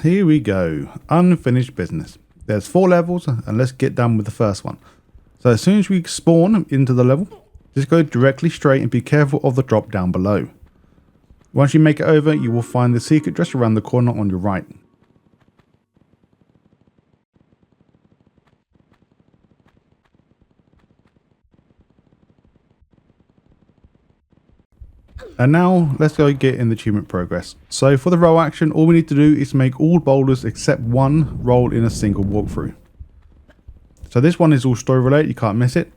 Here we go. Unfinished business. There's 4 levels and let's get done with the first one. So as soon as we spawn into the level, just go directly straight and be careful of the drop down below. Once you make it over, you will find the secret just around the corner on your right. And now let's go get in the achievement progress. So for the roll action, all we need to do is make all boulders except one roll in a single walkthrough. So this one is all story related, you can't miss it.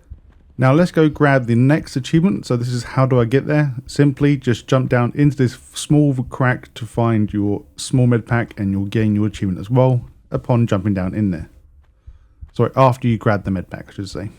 Now let's go grab the next achievement. So this is how do I get there? Simply just jump down into this small crack to find your small med pack and you'll gain your achievement as well upon jumping down in there. Sorry, after you grab the med pack, I should say.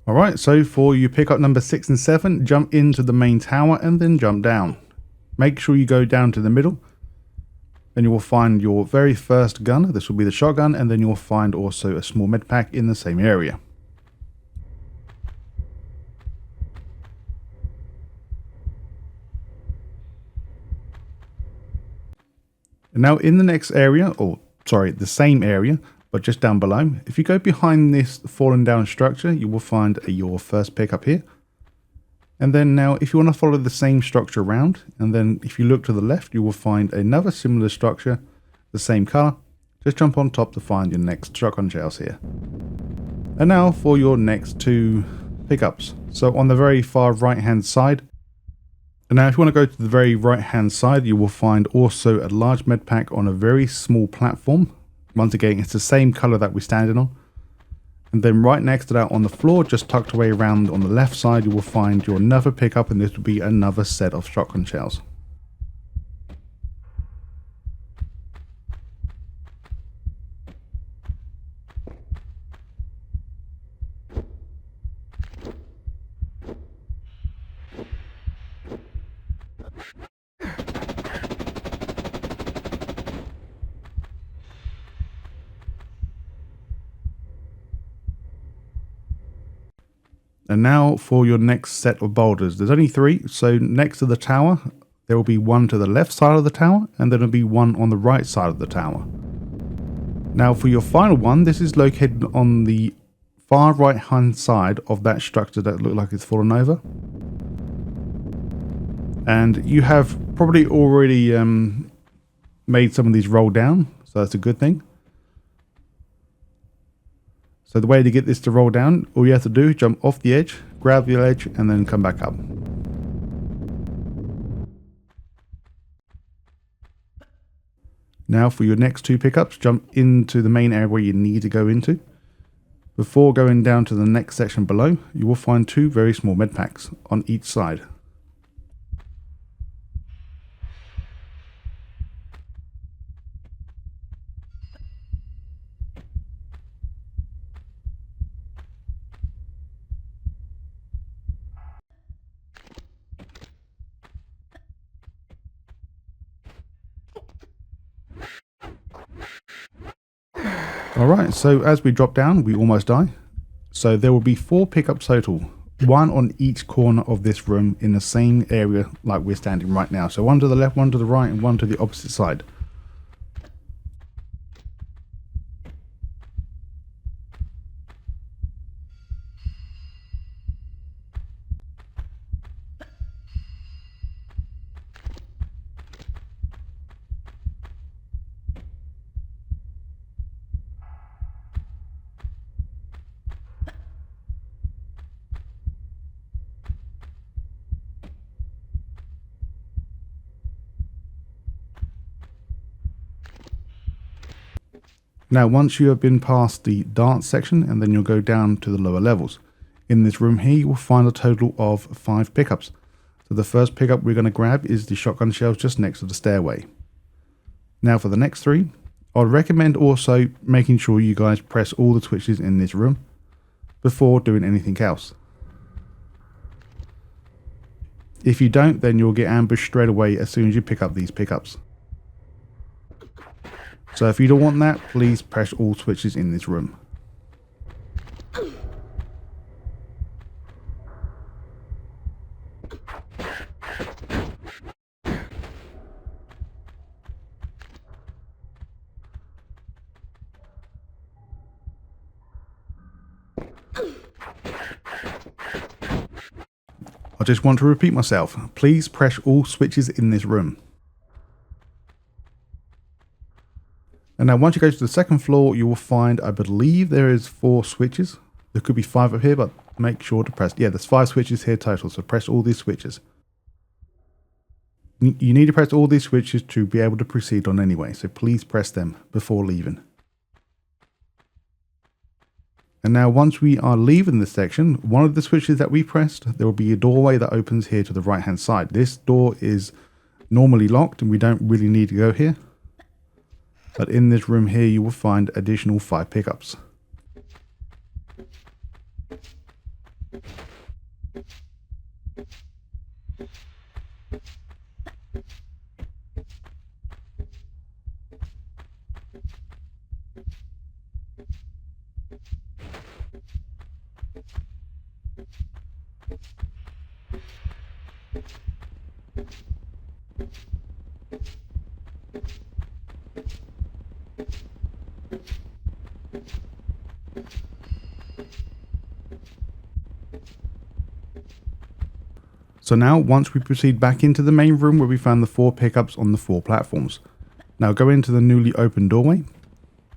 Alright, so for you pick up number 6 and 7, jump into the main tower and then jump down. Make sure you go down to the middle and you will find your very first gun. This will be the shotgun, and then you'll find also a small med pack in the same area. And now in the next area, or sorry, the same area, but just down below, if you go behind this fallen down structure, you will find your first pickup here. And then now if you want to follow the same structure around, and then if you look to the left, you will find another similar structure, the same color. Just jump on top to find your next shotgun shells here. And now for your next 2 pickups. So on the very far right hand side, and now if you want to go to the very right hand side, you will find also a large med pack on a very small platform. Once again, it's the same color that we're standing on. And then right next to that on the floor, just tucked away around on the left side, you will find your another pickup, and this will be another set of shotgun shells. And now for your next set of boulders. There's only 3, so next to the tower, there will be one to the left side of the tower, and then there'll be one on the right side of the tower. Now for your final one, this is located on the far right hand side of that structure that looks like it's fallen over. And you have probably already made some of these roll down, so that's a good thing. So the way to get this to roll down, all you have to do is jump off the edge, grab the edge, and then come back up. Now for your next 2 pickups, jump into the main area where you need to go into. Before going down to the next section below, you will find 2 very small med packs on each side. Alright, so as we drop down, we almost die. So there will be 4 pickups total, 1 on each corner of this room in the same area like we're standing right now. So 1 to the left, 1 to the right, and 1 to the opposite side. Now once you have been past the dance section, and then you'll go down to the lower levels. In this room here you will find a total of 5 pickups. So the first pickup we're going to grab is the shotgun shells just next to the stairway. Now for the next 3, I'd recommend also making sure you guys press all the switches in this room. before doing anything else. If you don't, then you'll get ambushed straight away as soon as you pick up these pickups. So if you don't want that, please press all switches in this room. I just want to repeat myself, please press all switches in this room. And now once you go to the second floor, you will find, I believe there is 4 switches. There could be 5 up here, but make sure to press, yeah, there's 5 switches here total, so press all these switches. You need to press all these switches to be able to proceed on anyway, so please press them before leaving. And now once we are leaving this section, one of the switches that we pressed, there will be a doorway that opens here to the right hand side. This door is normally locked and we don't really need to go here. But in this room here you will find additional 5 pickups. So now, once we proceed back into the main room where we found the 4 pickups on the 4 platforms. Now go into the newly opened doorway,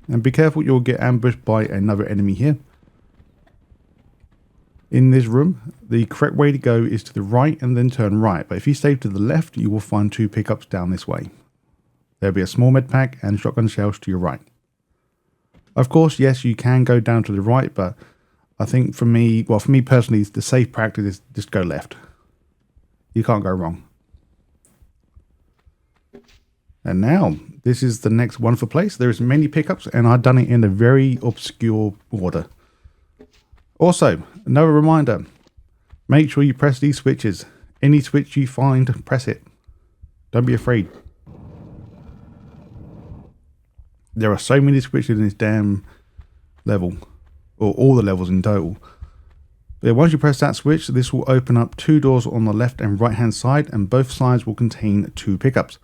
and be careful, you'll get ambushed by another enemy here. In this room, the correct way to go is to the right and then turn right, but if you stay to the left, you will find 2 pickups down this way. There'll be a small med pack and shotgun shells to your right. Of course, yes, you can go down to the right, but I think for me personally, the safe practice is just go left. You can't go wrong. And now, this is the next wonderful place. There's many pickups, and I've done it in a very obscure order. Also, another reminder, make sure you press these switches. Any switch you find, press it. Don't be afraid. There are so many switches in this damn level, or all the levels in total. But once you press that switch, this will open up 2 doors on the left and right hand side, and both sides will contain 2 pickups.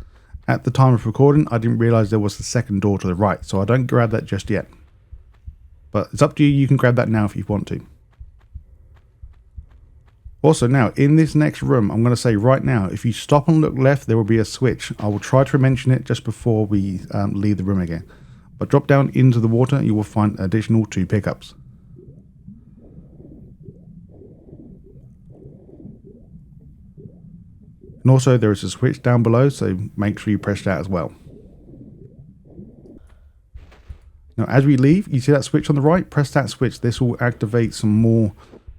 At the time of recording, I didn't realize there was the second door to the right, so I don't grab that just yet. But it's up to you, you can grab that now if you want to. Also now, in this next room, I'm going to say right now, if you stop and look left, there will be a switch. I will try to mention it just before we leave the room again. But drop down into the water, you will find additional 2 pickups. And also there is a switch down below, so make sure you press that as well. Now as we leave, you see that switch on the right, press that switch. This will activate some more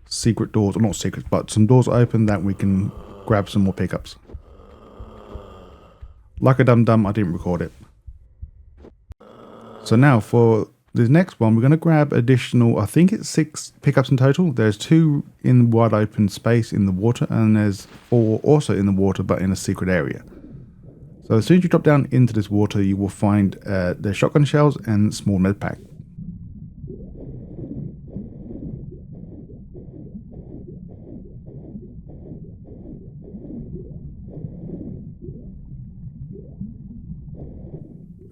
secret doors, or not secrets, but some doors open that we can grab some more pickups. Like a dum-dum, I didn't record it. So now for the next one, we're going to grab additional, I think it's 6 pickups in total. There's 2 in wide open space in the water, and there's 4 also in the water, but in a secret area. So as soon as you drop down into this water, you will find the shotgun shells and small med pack.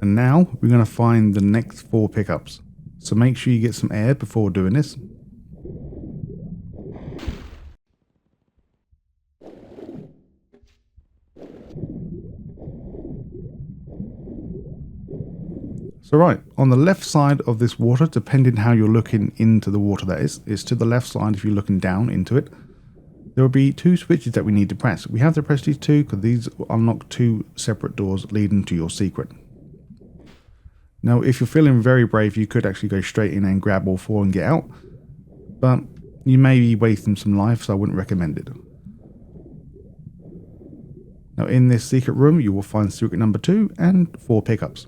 And now we're going to find the next 4 pickups. So make sure you get some air before doing this. So right, on the left side of this water, depending how you're looking into the water that is to the left side if you're looking down into it. There will be 2 switches that we need to press. We have to press these 2 because these unlock 2 separate doors leading to your secret. Now, if you're feeling very brave, you could actually go straight in and grab all 4 and get out. But you may be wasting some life, so I wouldn't recommend it. Now, in this secret room, you will find secret number 2 and 4 pickups.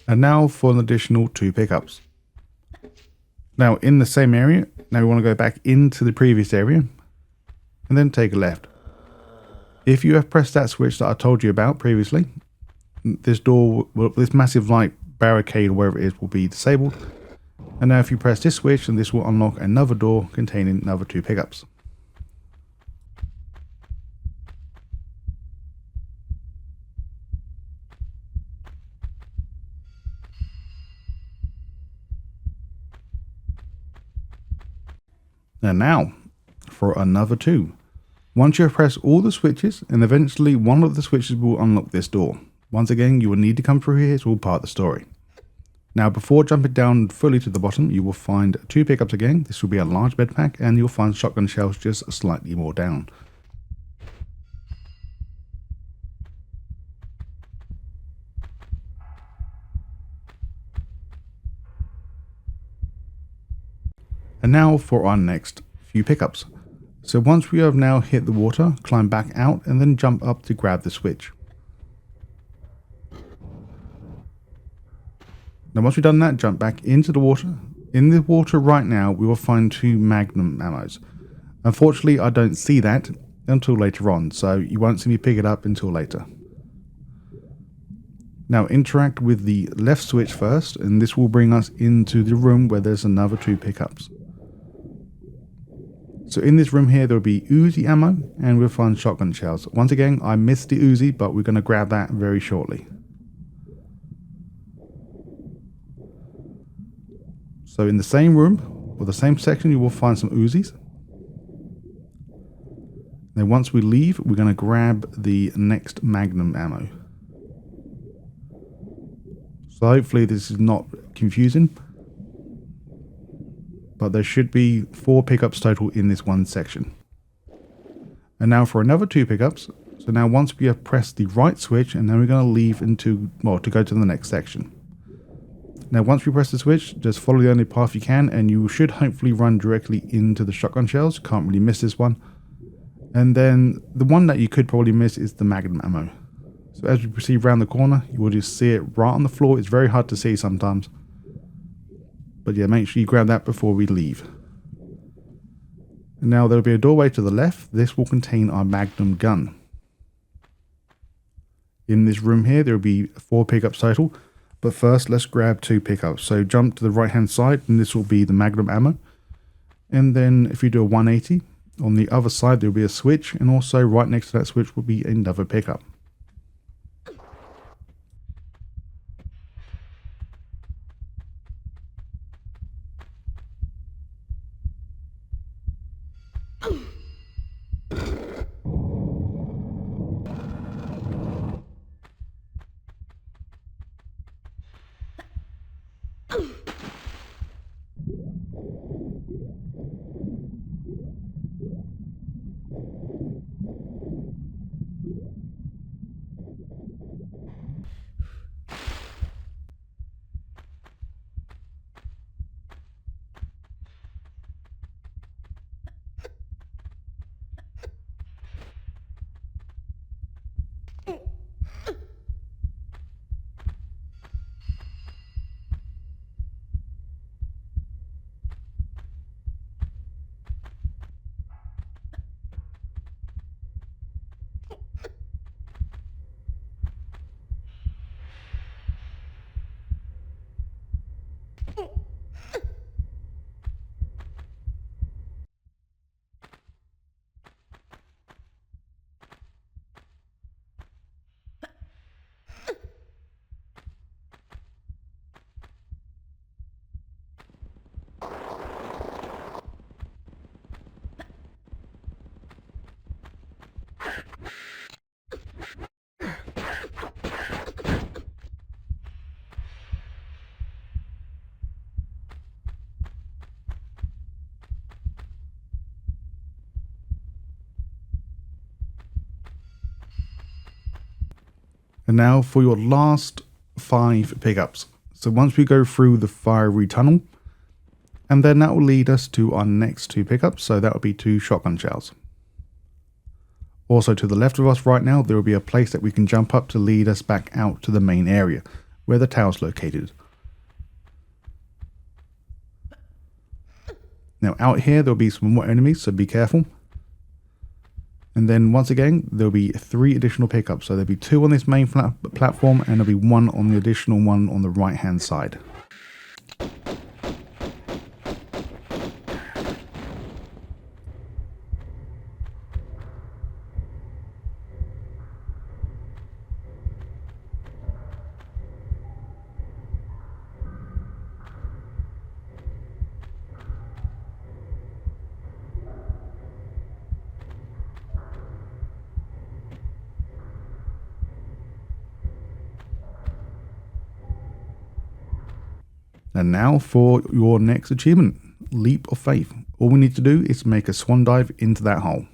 And now for an additional 2 pickups. Now in the same area, now we want to go back into the previous area and then take a left. If you have pressed that switch that I told you about previously, this door, this massive like barricade or wherever it is will be disabled. And now if you press this switch, and this will unlock another door containing another 2 pickups. And now for another 2. Once you have pressed all the switches, and eventually one of the switches will unlock this door. Once again, you will need to come through here, it's all part of the story. Now before jumping down fully to the bottom, you will find 2 pickups again. This will be a large bed pack, and you'll find shotgun shells just slightly more down. And now for our next few pickups. So once we have now hit the water, climb back out and then jump up to grab the switch. Now once we've done that, jump back into the water. In the water right now, we will find 2 magnum ammos. Unfortunately, I don't see that until later on, so you won't see me pick it up until later. Now interact with the left switch first, and this will bring us into the room where there's another 2 pickups. So in this room here, there will be Uzi ammo, and we'll find shotgun shells. Once again, I missed the Uzi, but we're going to grab that very shortly. So in the same room, or the same section, you will find some Uzis. Then once we leave, we're going to grab the next magnum ammo. So hopefully this is not confusing. But there should be 4 pickups total in this one section. And now for another 2 pickups. So now once we have pressed the right switch, and then we're going to leave into, well, to go to the next section. Now once we press the switch, just follow the only path you can, and you should hopefully run directly into the shotgun shells. Can't really miss this one. And then the one that you could probably miss is the magnum ammo. So as you proceed around the corner, you will just see it right on the floor. It's very hard to see sometimes. But yeah, make sure you grab that before we leave. And now there will be a doorway to the left. This will contain our magnum gun. In this room here, there will be 4 pickups total. But first, let's grab 2 pickups. So jump to the right hand side, and this will be the magnum ammo. And then if you do a 180, on the other side there will be a switch, and also right next to that switch will be another pickup. And now for your last 5 pickups. So once we go through the fiery tunnel, and then that will lead us to our next 2 pickups. So that will be 2 shotgun shells. Also to the left of us right now, there will be a place that we can jump up to lead us back out to the main area, where the tower's located. Now out here, there'll be some more enemies, so be careful. And then once again, there'll be 3 additional pickups. So there'll be 2 on this main platform, and there'll be 1 on the additional one on the right hand side. And now for your next achievement, Leap of Faith. All we need to do is make a swan dive into that hole.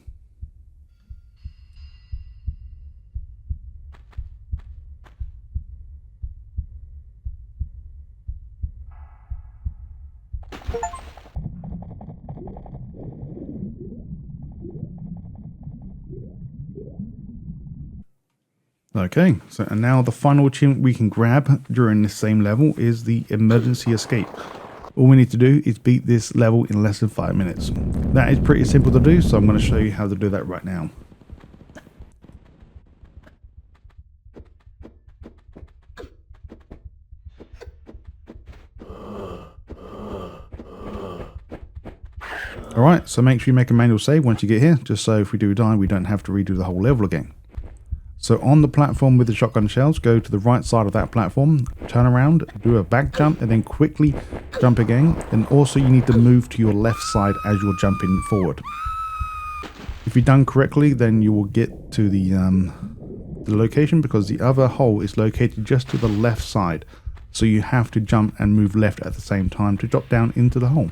Okay, so and now the final achievement we can grab during this same level is the emergency escape. All we need to do is beat this level in less than 5 minutes. That is pretty simple to do, so I'm going to show you how to do that right now. Alright, so make sure you make a manual save once you get here, just so if we do die, we don't have to redo the whole level again. So on the platform with the shotgun shells, go to the right side of that platform, turn around, do a back jump, and then quickly jump again. And also you need to move to your left side as you're jumping forward. If you've done correctly, then you will get to the location, because the other hole is located just to the left side. So you have to jump and move left at the same time to drop down into the hole.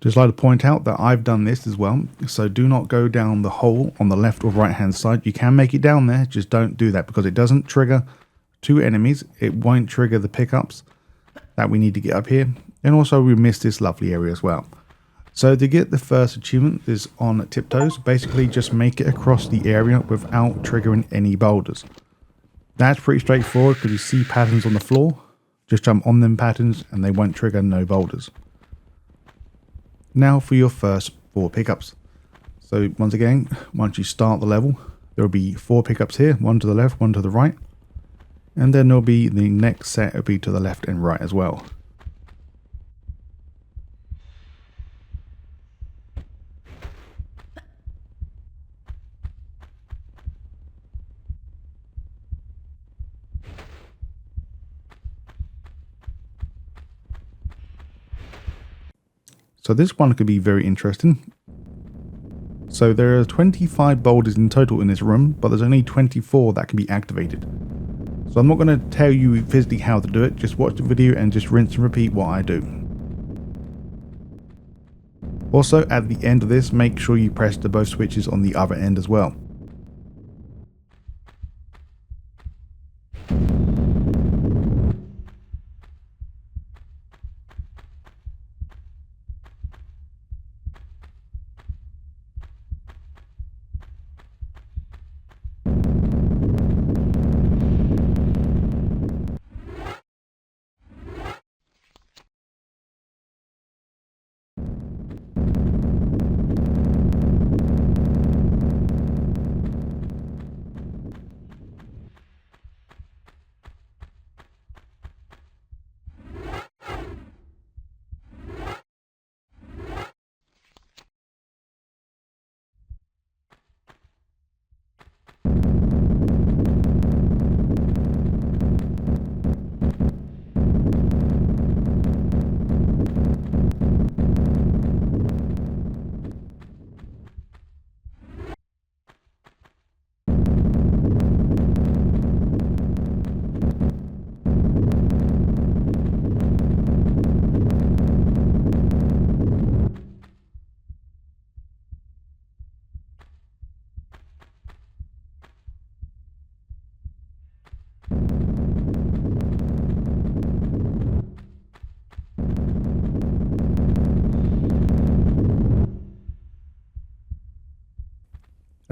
Just like to point out that I've done this as well, so do not go down the hole on the left or right hand side. You can make it down there, just don't do that, because it doesn't trigger 2 enemies. It won't trigger the pickups that we need to get up here, and also we missed this lovely area as well. So to get the first achievement is on Tiptoes. Basically just make it across the area without triggering any boulders. That's pretty straightforward, because you see patterns on the floor. Just jump on them patterns and they won't trigger no boulders. Now for your first 4 pickups. So once again, once you start the level, there will be 4 pickups here, 1 to the left, 1 to the right. And then there'll be the next set will be to the left and right as well. So this one could be very interesting. So there are 25 boulders in total in this room, but there's only 24 that can be activated. So I'm not going to tell you physically how to do it, just watch the video and just rinse and repeat what I do. Also at the end of this, make sure you press the both switches on the other end as well.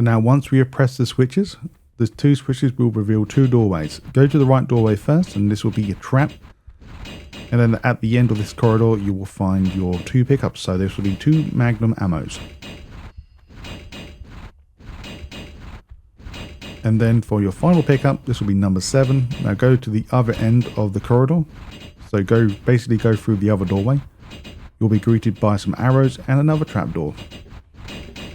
And now once we have pressed the switches, the two switches will reveal two doorways. Go to the right doorway first, and this will be a trap. And then at the end of this corridor, you will find your two pickups. So this will be two magnum ammos. And then for your final pickup, this will be number 7. Now go to the other end of the corridor. So basically go through the other doorway. You'll be greeted by some arrows and another trapdoor.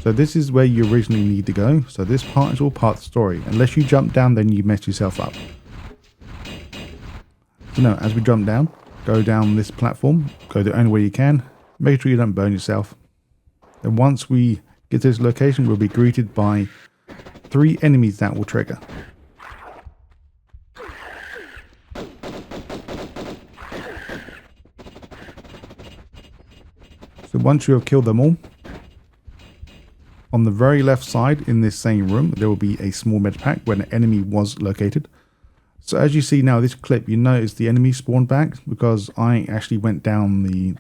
So this is where you originally need to go. So this part is all part of the story. Unless you jump down, then you mess yourself up. So now, as we jump down, go down this platform. Go the only way you can. Make sure you don't burn yourself. And once we get to this location, we'll be greeted by 3 enemies that will trigger. So once you have killed them all, on the very left side in this same room, there will be a small med pack where an enemy was located. So as you see now, this clip, you notice the enemy spawned back because I actually went down the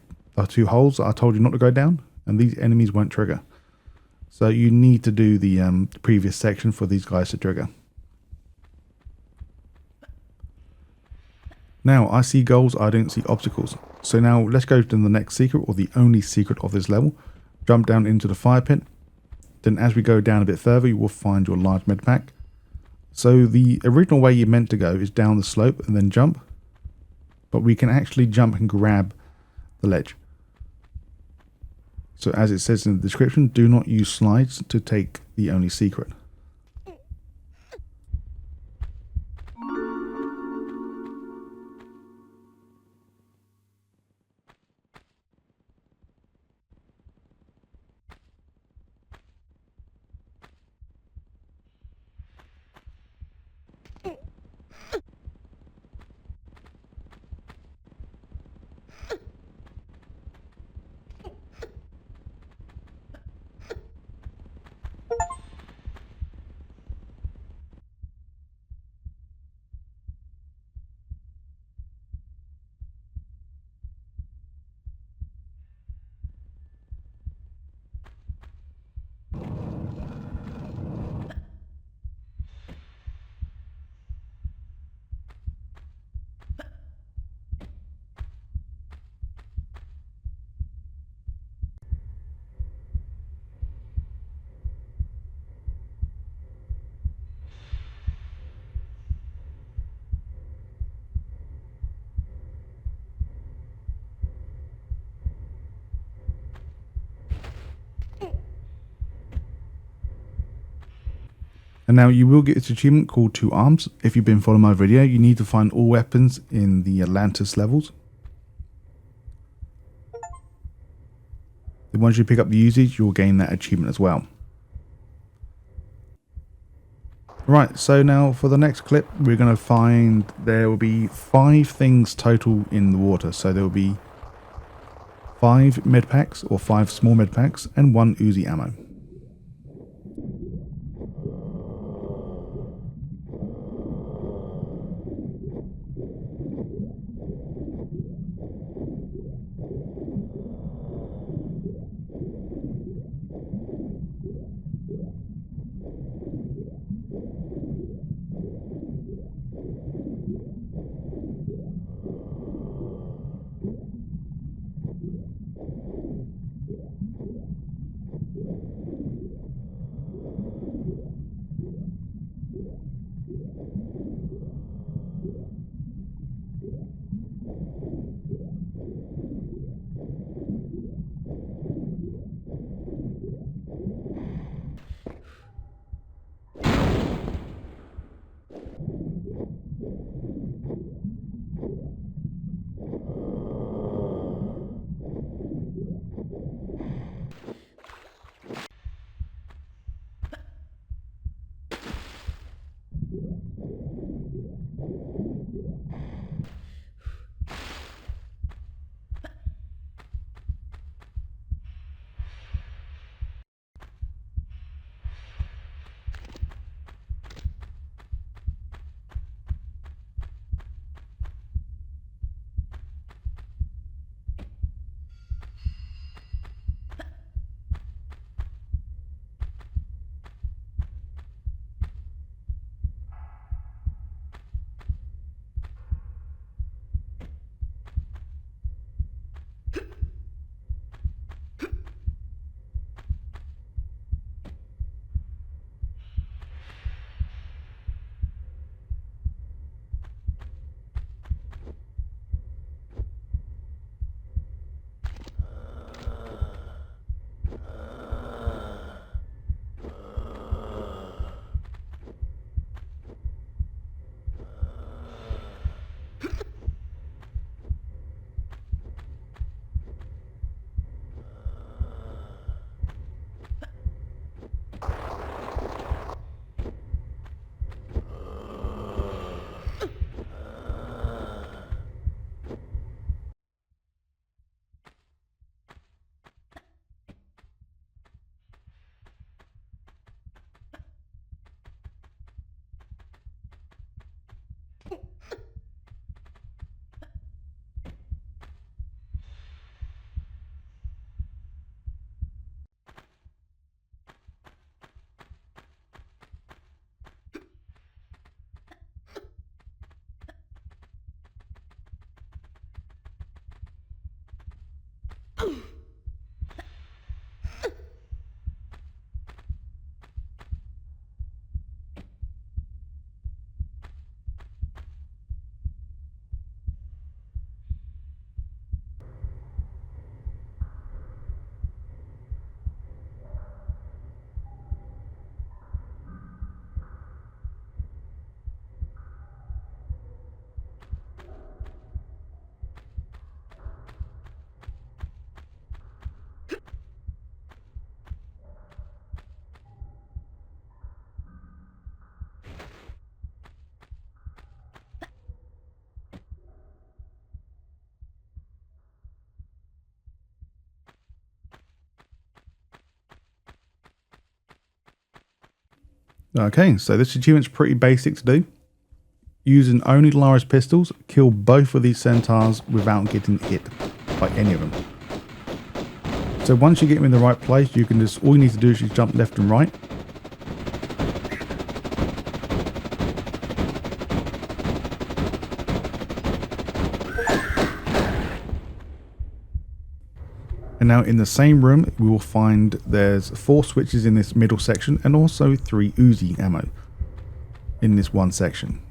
2 holes I told you not to go down, and these enemies won't trigger. So you need to do the previous section for these guys to trigger. Now I see goals, I don't see obstacles. So now let's go to the next secret, or the only secret of this level. Jump down into the fire pit. Then as we go down a bit further, you will find your large med pack. So the original way you're meant to go is down the slope and then jump. But we can actually jump and grab the ledge. So as it says in the description, do not use slides to take the only secret. And now you will get this achievement called 2 arms. If you've been following my video, you need to find all weapons in the Atlantis levels. Then once you pick up the usage, you'll gain that achievement as well. Right, so now for the next clip, we're going to find there will be 5 things total in the water. So there will be 5 med packs, or 5 small med packs, and 1 Uzi ammo. Okay, so this achievement's pretty basic to do. Using only Lara's pistols, kill both of these centaurs without getting hit by any of them. So once you get them in the right place, you can just, all you need to do is just jump left and right. And now in the same room, we will find there's 4 switches in this middle section and also 3 Uzi ammo in this one section.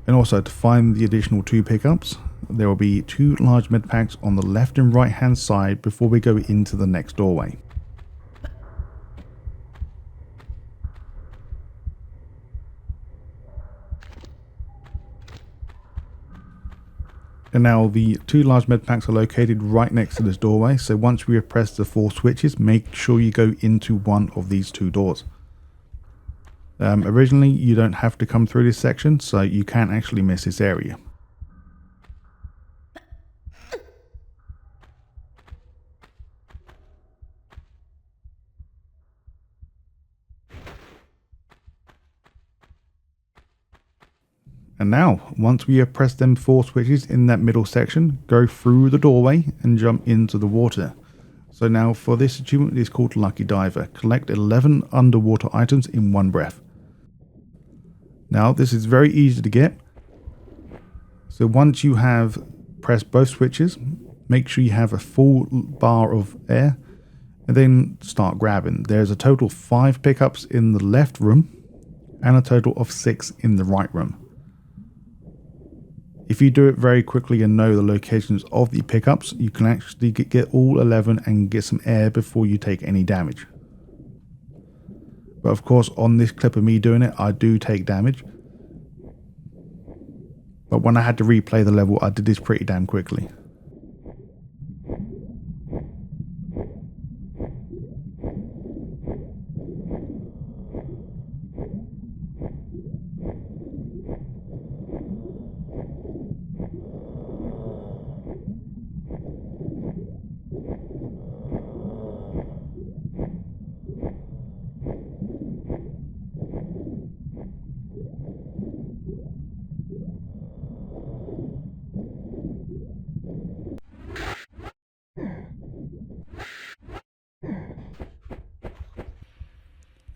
And also to find the additional 2 pickups, there will be 2 large med packs on the left and right hand side before we go into the next doorway. And now the 2 large med packs are located right next to this doorway, so once we have pressed the 4 switches, make sure you go into one of these 2 doors. Originally you don't have to come through this section, so you can't actually miss this area. And now, once we have pressed them 4 switches in that middle section, go through the doorway and jump into the water. So now for this achievement, it's called Lucky Diver. Collect 11 underwater items in one breath. Now this is very easy to get. So once you have pressed both switches, make sure you have a full bar of air and then start grabbing. There's a total of 5 pickups in the left room and a total of 6 in the right room. If you do it very quickly and know the locations of the pickups, you can actually get all 11 and get some air before you take any damage. But of course, on this clip of me doing it, I do take damage. But when I had to replay the level, I did this pretty damn quickly.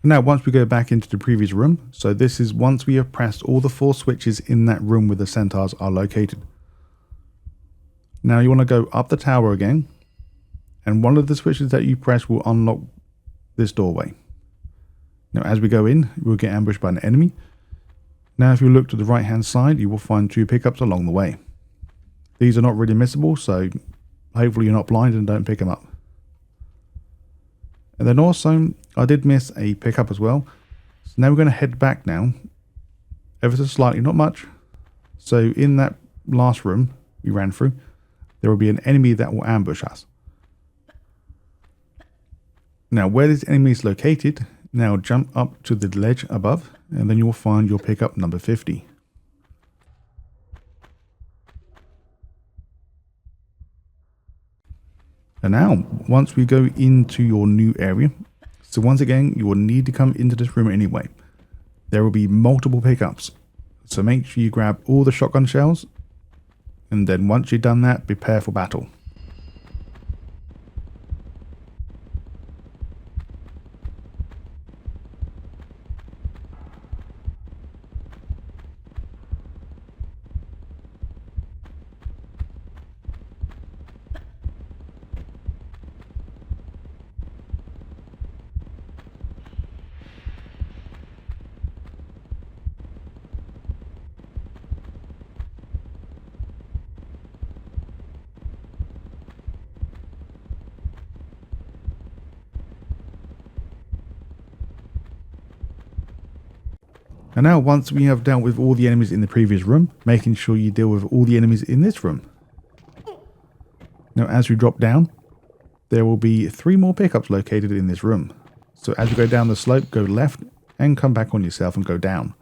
Now once we go back into the previous room, so this is once we have pressed all the 4 switches in that room where the centaurs are located. Now you want to go up the tower again, and one of the switches that you press will unlock this doorway. Now as we go in, we'll get ambushed by an enemy. Now if you look to the right hand side, you will find 2 pickups along the way. These are not really missable, so hopefully you're not blind and don't pick them up. And then also, I did miss a pickup as well. So now we're going to head back now, ever so slightly, not much. So in that last room we ran through, there will be an enemy that will ambush us. Now where this enemy is located, now jump up to the ledge above, and then you will find your pickup number 50. And now, once we go into your new area, so once again, you will need to come into this room anyway. There will be multiple pickups, so make sure you grab all the shotgun shells, and then once you've done that, prepare for battle. And now once we have dealt with all the enemies in the previous room, making sure you deal with all the enemies in this room. Now as we drop down, there will be 3 more pickups located in this room. So as you go down the slope, go left and come back on yourself and go down.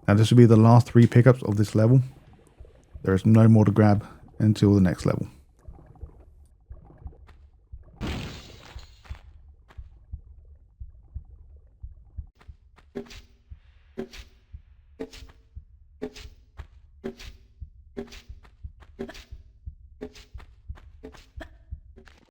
Now this will be the last 3 pickups of this level. There is no more to grab until the next level.